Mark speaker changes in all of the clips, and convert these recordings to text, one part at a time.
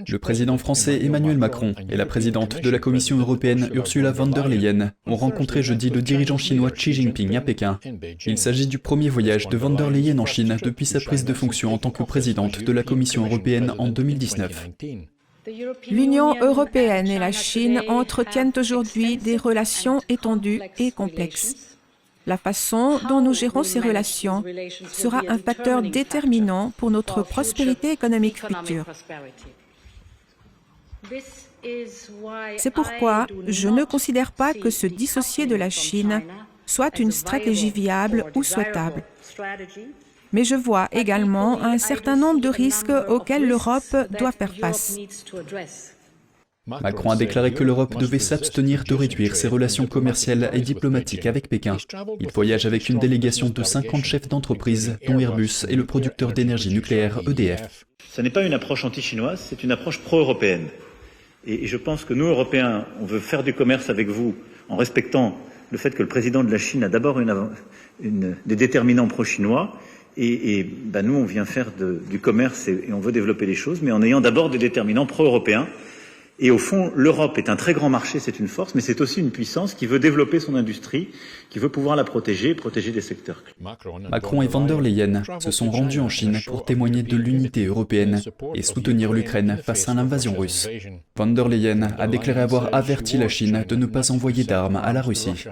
Speaker 1: Le président français Emmanuel Macron et la présidente de la Commission européenne Ursula von der Leyen ont rencontré jeudi le dirigeant chinois Xi Jinping à Pékin. Il s'agit du premier voyage de von der Leyen en Chine depuis sa prise de fonction en tant que présidente de la Commission européenne en 2019.
Speaker 2: L'Union européenne et la Chine entretiennent aujourd'hui des relations étendues et complexes. La façon dont nous gérons ces relations sera un facteur déterminant pour notre prospérité économique future. C'est pourquoi je ne considère pas que se dissocier de la Chine soit une stratégie viable ou souhaitable. Mais je vois également un certain nombre de risques auxquels l'Europe doit faire face.
Speaker 1: Macron a déclaré que l'Europe devait s'abstenir de réduire ses relations commerciales et diplomatiques avec Pékin. Il voyage avec une délégation de 50 chefs d'entreprise, dont Airbus et le producteur d'énergie nucléaire EDF.
Speaker 3: Ce n'est pas une approche anti-chinoise, c'est une approche pro-européenne. Et je pense que nous, Européens, on veut faire du commerce avec vous en respectant le fait que le président de la Chine a d'abord des déterminants pro-chinois. Et nous, on vient faire du commerce et on veut développer les choses, mais en ayant d'abord des déterminants pro-européens. Et au fond, l'Europe est un très grand marché, c'est une force, mais c'est aussi une puissance qui veut développer son industrie, qui veut pouvoir la protéger et protéger des secteurs clés.
Speaker 1: Macron et von der Leyen se sont rendus en Chine pour témoigner de l'unité européenne et soutenir l'Ukraine face à l'invasion russe. Von der Leyen a déclaré avoir averti la Chine de ne pas envoyer d'armes à la Russie.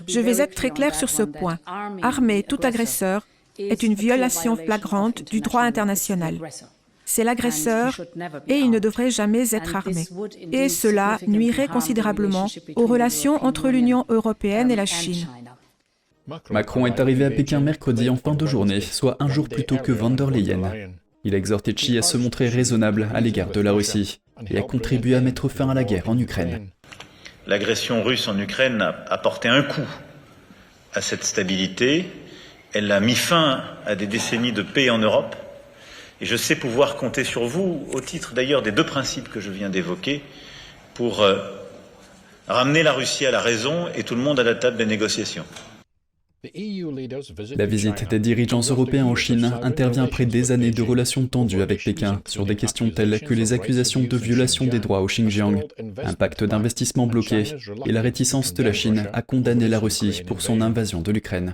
Speaker 2: Je vais être très clair sur ce point. Armer tout agresseur est une violation flagrante du droit international. C'est l'agresseur et il ne devrait jamais être armé. Et cela nuirait considérablement aux relations entre l'Union européenne et la Chine.
Speaker 1: Macron est arrivé à Pékin mercredi en fin de journée, soit un jour plus tôt que von der Leyen. Il a exhorté Xi à se montrer raisonnable à l'égard de la Russie et à contribuer à mettre fin à la guerre en Ukraine.
Speaker 3: L'agression russe en Ukraine a porté un coup à cette stabilité. Elle a mis fin à des décennies de paix en Europe. Et je sais pouvoir compter sur vous, au titre d'ailleurs des deux principes que je viens d'évoquer, pour ramener la Russie à la raison et tout le monde à la table des négociations.
Speaker 1: La visite des dirigeants européens en Chine intervient après des années de relations tendues avec Pékin sur des questions telles que les accusations de violation des droits au Xinjiang, un pacte d'investissement bloqué et la réticence de la Chine à condamner la Russie pour son invasion de l'Ukraine.